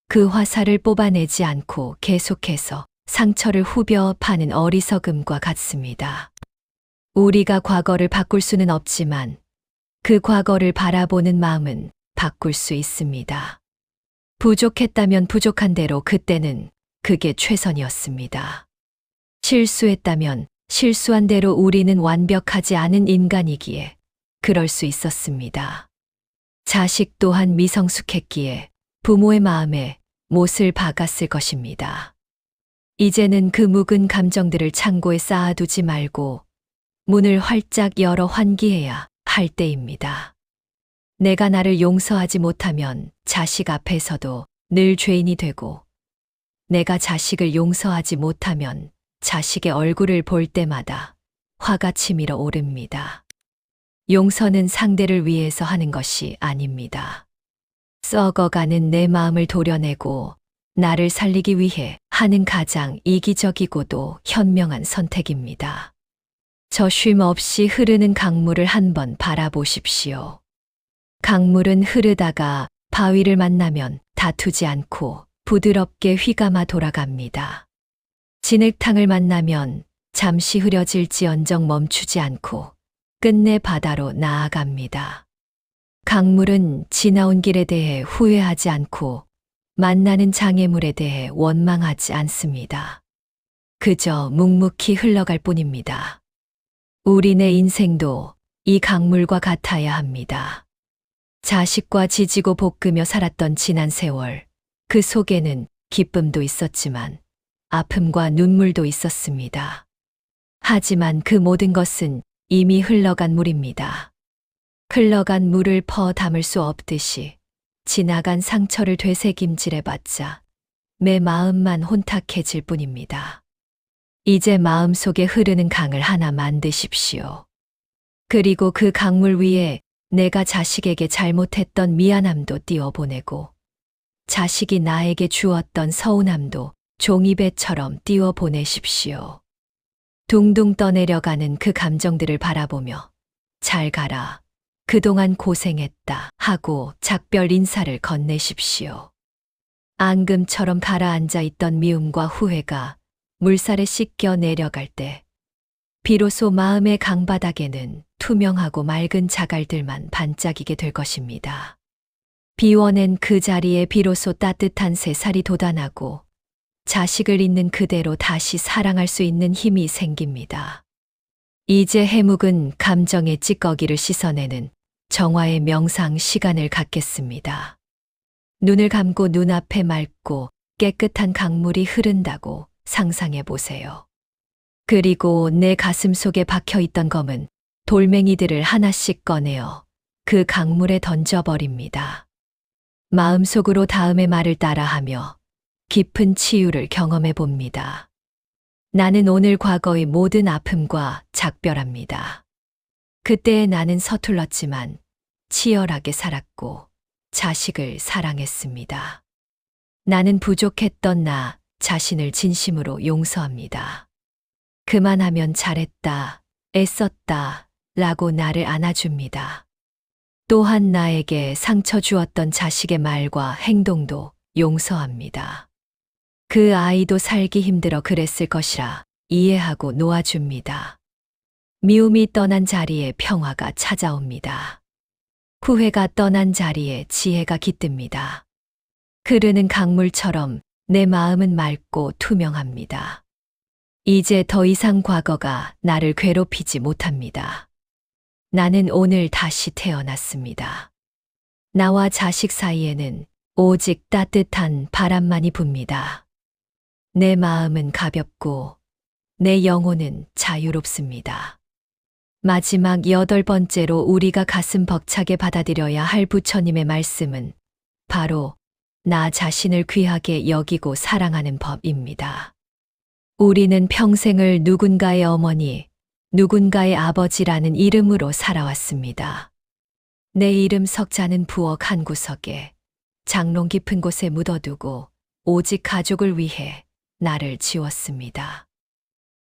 그 화살을 뽑아내지 않고 계속해서 상처를 후벼 파는 어리석음과 같습니다. 우리가 과거를 바꿀 수는 없지만 그 과거를 바라보는 마음은 바꿀 수 있습니다. 부족했다면 부족한 대로 그때는 그게 최선이었습니다. 실수했다면 실수한 대로 우리는 완벽하지 않은 인간이기에 그럴 수 있었습니다. 자식 또한 미성숙했기에 부모의 마음에 못을 박았을 것입니다. 이제는 그 묵은 감정들을 창고에 쌓아두지 말고 문을 활짝 열어 환기해야 할 때입니다. 내가 나를 용서하지 못하면 자식 앞에서도 늘 죄인이 되고, 내가 자식을 용서하지 못하면 자식의 얼굴을 볼 때마다 화가 치밀어 오릅니다. 용서는 상대를 위해서 하는 것이 아닙니다. 썩어가는 내 마음을 도려내고 나를 살리기 위해 하는 가장 이기적이고도 현명한 선택입니다. 저 쉼 없이 흐르는 강물을 한번 바라보십시오. 강물은 흐르다가 바위를 만나면 다투지 않고 부드럽게 휘감아 돌아갑니다. 진흙탕을 만나면 잠시 흐려질지언정 멈추지 않고 끝내 바다로 나아갑니다. 강물은 지나온 길에 대해 후회하지 않고 만나는 장애물에 대해 원망하지 않습니다. 그저 묵묵히 흘러갈 뿐입니다. 우리네 인생도 이 강물과 같아야 합니다. 자식과 지지고 볶으며 살았던 지난 세월, 그 속에는 기쁨도 있었지만 아픔과 눈물도 있었습니다. 하지만 그 모든 것은 이미 흘러간 물입니다. 흘러간 물을 퍼 담을 수 없듯이 지나간 상처를 되새김질해봤자 내 마음만 혼탁해질 뿐입니다. 이제 마음속에 흐르는 강을 하나 만드십시오. 그리고 그 강물 위에 내가 자식에게 잘못했던 미안함도 띄워보내고 자식이 나에게 주었던 서운함도 종이배처럼 띄워보내십시오. 둥둥 떠내려가는 그 감정들을 바라보며 잘 가라, 그동안 고생했다 하고 작별 인사를 건네십시오. 앙금처럼 가라앉아 있던 미움과 후회가 물살에 씻겨 내려갈 때 비로소 마음의 강바닥에는 투명하고 맑은 자갈들만 반짝이게 될 것입니다. 비워낸 그 자리에 비로소 따뜻한 새살이 돋아나고 자식을 있는 그대로 다시 사랑할 수 있는 힘이 생깁니다. 이제 해묵은 감정의 찌꺼기를 씻어내는 정화의 명상 시간을 갖겠습니다. 눈을 감고 눈앞에 맑고 깨끗한 강물이 흐른다고 상상해 보세요. 그리고 내 가슴 속에 박혀있던 검은 돌멩이들을 하나씩 꺼내어 그 강물에 던져버립니다. 마음속으로 다음의 말을 따라하며 깊은 치유를 경험해 봅니다. 나는 오늘 과거의 모든 아픔과 작별합니다. 그때의 나는 서툴렀지만 치열하게 살았고 자식을 사랑했습니다. 나는 부족했던 나 자신을 진심으로 용서합니다. 그만하면 잘했다, 애썼다 라고 나를 안아줍니다. 또한 나에게 상처 주었던 자식의 말과 행동도 용서합니다. 그 아이도 살기 힘들어 그랬을 것이라 이해하고 놓아줍니다. 미움이 떠난 자리에 평화가 찾아옵니다. 후회가 떠난 자리에 지혜가 깃듭니다. 흐르는 강물처럼 내 마음은 맑고 투명합니다. 이제 더 이상 과거가 나를 괴롭히지 못합니다. 나는 오늘 다시 태어났습니다. 나와 자식 사이에는 오직 따뜻한 바람만이 붑니다. 내 마음은 가볍고 내 영혼은 자유롭습니다. 마지막 8번째로 우리가 가슴 벅차게 받아들여야 할 부처님의 말씀은 바로 나 자신을 귀하게 여기고 사랑하는 법입니다. 우리는 평생을 누군가의 어머니, 누군가의 아버지라는 이름으로 살아왔습니다. 내 이름 석자는 부엌 한 구석에 장롱 깊은 곳에 묻어두고 오직 가족을 위해 나를 지웠습니다.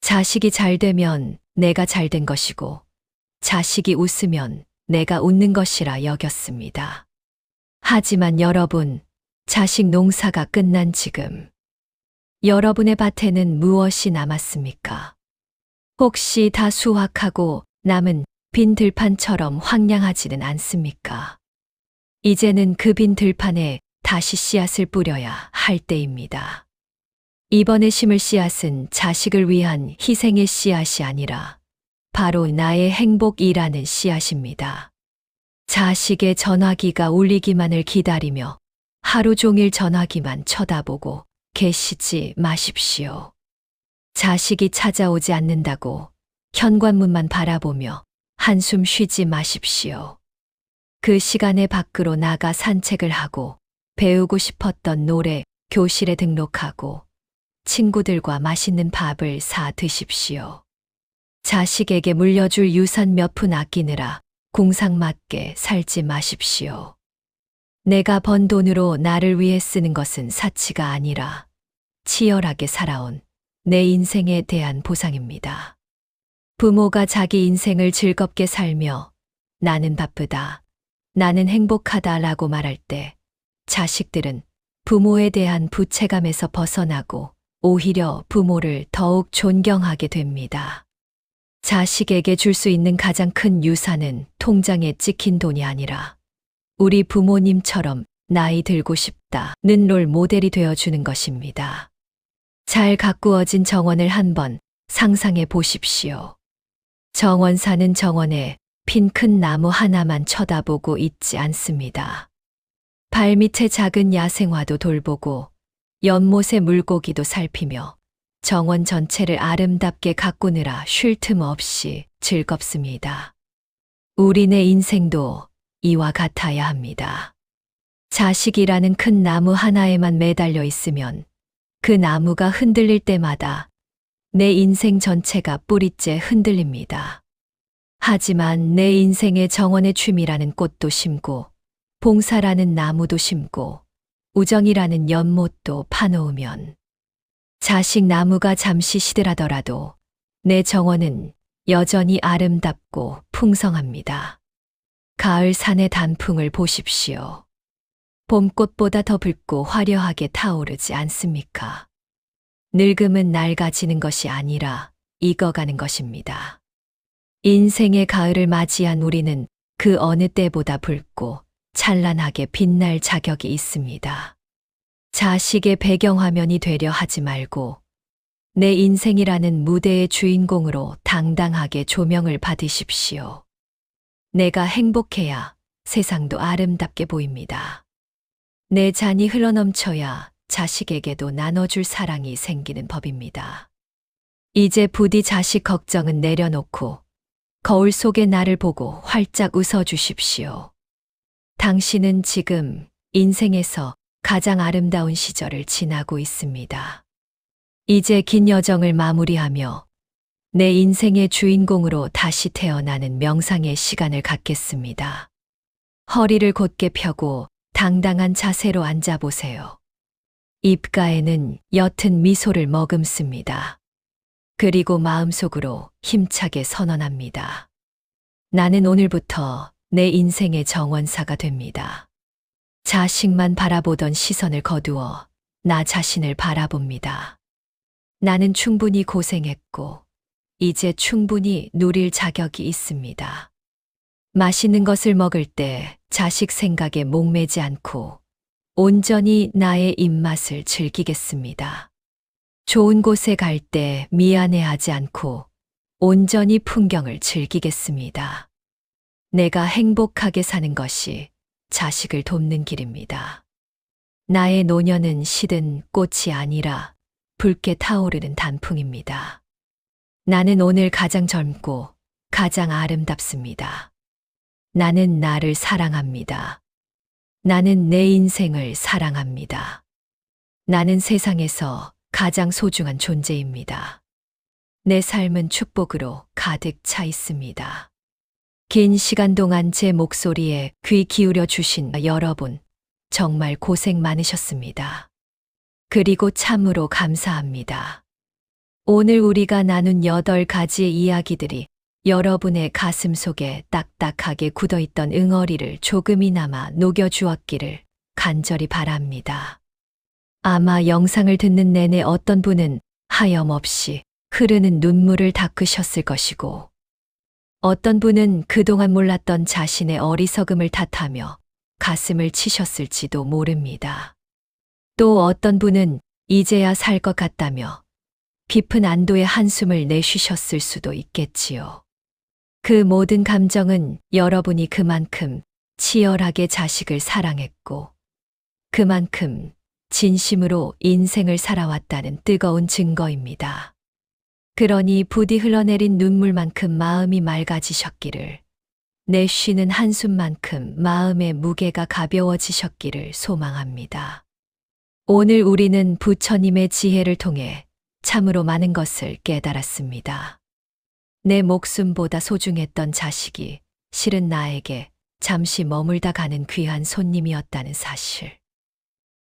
자식이 잘 되면 내가 잘 된 것이고 자식이 웃으면 내가 웃는 것이라 여겼습니다. 하지만 여러분, 자식 농사가 끝난 지금 여러분의 밭에는 무엇이 남았습니까? 혹시 다 수확하고 남은 빈 들판처럼 황량하지는 않습니까? 이제는 그 빈 들판에 다시 씨앗을 뿌려야 할 때입니다. 이번에 심을 씨앗은 자식을 위한 희생의 씨앗이 아니라 바로 나의 행복이라는 씨앗입니다. 자식의 전화기가 울리기만을 기다리며 하루 종일 전화기만 쳐다보고 계시지 마십시오. 자식이 찾아오지 않는다고 현관문만 바라보며 한숨 쉬지 마십시오. 그 시간에 밖으로 나가 산책을 하고 배우고 싶었던 노래 교실에 등록하고 친구들과 맛있는 밥을 사 드십시오. 자식에게 물려줄 유산 몇 푼 아끼느라 공상맞게 살지 마십시오. 내가 번 돈으로 나를 위해 쓰는 것은 사치가 아니라 치열하게 살아온 내 인생에 대한 보상입니다. 부모가 자기 인생을 즐겁게 살며 나는 바쁘다, 나는 행복하다라고 말할 때 자식들은 부모에 대한 부채감에서 벗어나고 오히려 부모를 더욱 존경하게 됩니다. 자식에게 줄 수 있는 가장 큰 유산은 통장에 찍힌 돈이 아니라 우리 부모님처럼 나이 들고 싶다는 롤 모델이 되어주는 것입니다. 잘 가꾸어진 정원을 한번 상상해 보십시오. 정원사는 정원에 핀 큰 나무 하나만 쳐다보고 있지 않습니다. 발밑에 작은 야생화도 돌보고 연못의 물고기도 살피며 정원 전체를 아름답게 가꾸느라 쉴 틈 없이 즐겁습니다. 우리네 인생도 이와 같아야 합니다. 자식이라는 큰 나무 하나에만 매달려 있으면 그 나무가 흔들릴 때마다 내 인생 전체가 뿌리째 흔들립니다. 하지만 내 인생의 정원의 취미라는 꽃도 심고 봉사라는 나무도 심고 우정이라는 연못도 파놓으면 자식 나무가 잠시 시들하더라도 내 정원은 여전히 아름답고 풍성합니다. 가을 산의 단풍을 보십시오. 봄꽃보다 더 붉고 화려하게 타오르지 않습니까? 늙음은 낡아지는 것이 아니라 익어가는 것입니다. 인생의 가을을 맞이한 우리는 그 어느 때보다 붉고 찬란하게 빛날 자격이 있습니다. 자식의 배경화면이 되려 하지 말고 내 인생이라는 무대의 주인공으로 당당하게 조명을 받으십시오. 내가 행복해야 세상도 아름답게 보입니다. 내 잔이 흘러넘쳐야 자식에게도 나눠줄 사랑이 생기는 법입니다. 이제 부디 자식 걱정은 내려놓고 거울 속의 나를 보고 활짝 웃어주십시오. 당신은 지금 인생에서 가장 아름다운 시절을 지나고 있습니다. 이제 긴 여정을 마무리하며 내 인생의 주인공으로 다시 태어나는 명상의 시간을 갖겠습니다. 허리를 곧게 펴고 당당한 자세로 앉아보세요. 입가에는 옅은 미소를 머금습니다. 그리고 마음속으로 힘차게 선언합니다. 나는 오늘부터 내 인생의 정원사가 됩니다. 자식만 바라보던 시선을 거두어 나 자신을 바라봅니다. 나는 충분히 고생했고 이제 충분히 누릴 자격이 있습니다. 맛있는 것을 먹을 때 자식 생각에 목매지 않고 온전히 나의 입맛을 즐기겠습니다. 좋은 곳에 갈 때 미안해하지 않고 온전히 풍경을 즐기겠습니다. 내가 행복하게 사는 것이 자식을 돕는 길입니다. 나의 노년은 시든 꽃이 아니라 붉게 타오르는 단풍입니다. 나는 오늘 가장 젊고 가장 아름답습니다. 나는 나를 사랑합니다. 나는 내 인생을 사랑합니다. 나는 세상에서 가장 소중한 존재입니다. 내 삶은 축복으로 가득 차 있습니다. 긴 시간 동안 제 목소리에 귀 기울여 주신 여러분, 정말 고생 많으셨습니다. 그리고 참으로 감사합니다. 오늘 우리가 나눈 8가지의 이야기들이 여러분의 가슴 속에 딱딱하게 굳어있던 응어리를 조금이나마 녹여주었기를 간절히 바랍니다. 아마 영상을 듣는 내내 어떤 분은 하염없이 흐르는 눈물을 닦으셨을 것이고, 어떤 분은 그동안 몰랐던 자신의 어리석음을 탓하며 가슴을 치셨을지도 모릅니다. 또 어떤 분은 이제야 살 것 같다며 깊은 안도의 한숨을 내쉬셨을 수도 있겠지요. 그 모든 감정은 여러분이 그만큼 치열하게 자식을 사랑했고, 그만큼 진심으로 인생을 살아왔다는 뜨거운 증거입니다. 그러니 부디 흘러내린 눈물만큼 마음이 맑아지셨기를, 내쉬는 한숨만큼 마음의 무게가 가벼워지셨기를 소망합니다. 오늘 우리는 부처님의 지혜를 통해 참으로 많은 것을 깨달았습니다. 내 목숨보다 소중했던 자식이 실은 나에게 잠시 머물다 가는 귀한 손님이었다는 사실.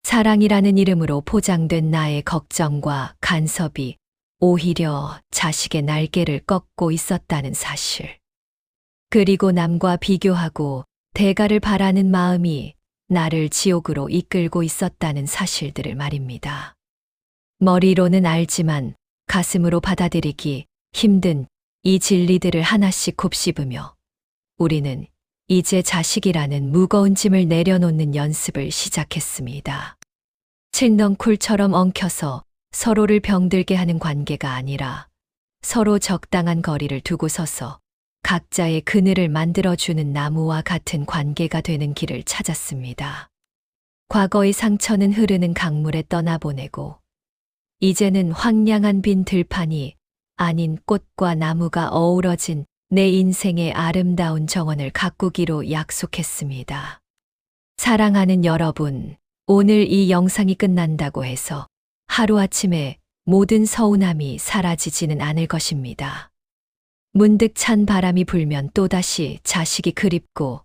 사랑이라는 이름으로 포장된 나의 걱정과 간섭이 오히려 자식의 날개를 꺾고 있었다는 사실. 그리고 남과 비교하고 대가를 바라는 마음이 나를 지옥으로 이끌고 있었다는 사실들을 말입니다. 머리로는 알지만 가슴으로 받아들이기 힘든 이 진리들을 하나씩 곱씹으며 우리는 이제 자식이라는 무거운 짐을 내려놓는 연습을 시작했습니다. 칠넝쿨처럼 엉켜서 서로를 병들게 하는 관계가 아니라 서로 적당한 거리를 두고 서서 각자의 그늘을 만들어주는 나무와 같은 관계가 되는 길을 찾았습니다. 과거의 상처는 흐르는 강물에 떠나보내고 이제는 황량한 빈 들판이 아닌 꽃과 나무가 어우러진 내 인생의 아름다운 정원을 가꾸기로 약속했습니다. 사랑하는 여러분, 오늘 이 영상이 끝난다고 해서 하루아침에 모든 서운함이 사라지지는 않을 것입니다. 문득 찬 바람이 불면 또다시 자식이 그립고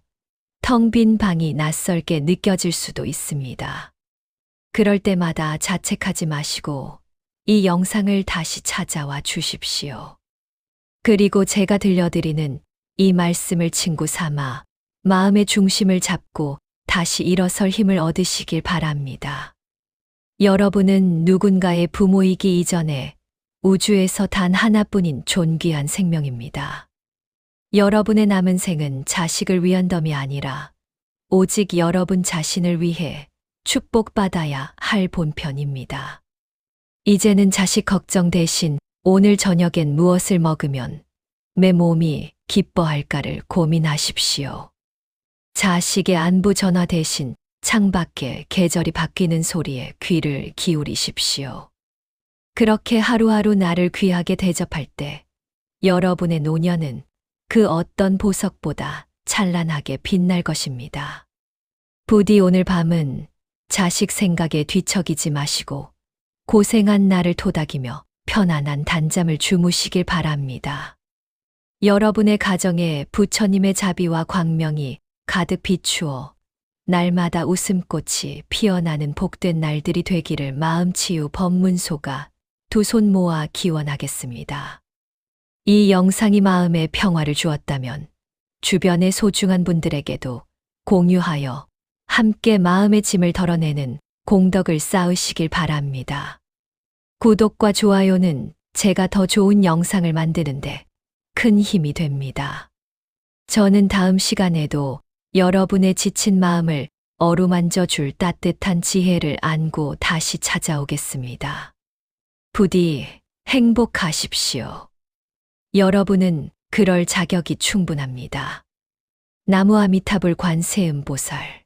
텅 빈 방이 낯설게 느껴질 수도 있습니다. 그럴 때마다 자책하지 마시고 이 영상을 다시 찾아와 주십시오. 그리고 제가 들려드리는 이 말씀을 친구 삼아 마음의 중심을 잡고 다시 일어설 힘을 얻으시길 바랍니다. 여러분은 누군가의 부모이기 이전에 우주에서 단 하나뿐인 존귀한 생명입니다. 여러분의 남은 생은 자식을 위한 덤이 아니라 오직 여러분 자신을 위해 축복받아야 할 본편입니다. 이제는 자식 걱정 대신 오늘 저녁엔 무엇을 먹으면 내 몸이 기뻐할까를 고민하십시오. 자식의 안부 전화 대신 창밖에 계절이 바뀌는 소리에 귀를 기울이십시오. 그렇게 하루하루 나를 귀하게 대접할 때 여러분의 노년은 그 어떤 보석보다 찬란하게 빛날 것입니다. 부디 오늘 밤은 자식 생각에 뒤척이지 마시고 고생한 나를 토닥이며 편안한 단잠을 주무시길 바랍니다. 여러분의 가정에 부처님의 자비와 광명이 가득 비추어 날마다 웃음꽃이 피어나는 복된 날들이 되기를 마음치유 법문소가 두 손 모아 기원하겠습니다. 이 영상이 마음에 평화를 주었다면 주변의 소중한 분들에게도 공유하여 함께 마음의 짐을 덜어내는 공덕을 쌓으시길 바랍니다. 구독과 좋아요는 제가 더 좋은 영상을 만드는데 큰 힘이 됩니다. 저는 다음 시간에도 여러분의 지친 마음을 어루만져 줄 따뜻한 지혜를 안고 다시 찾아오겠습니다. 부디 행복하십시오. 여러분은 그럴 자격이 충분합니다. 나무 아미타불 관세음보살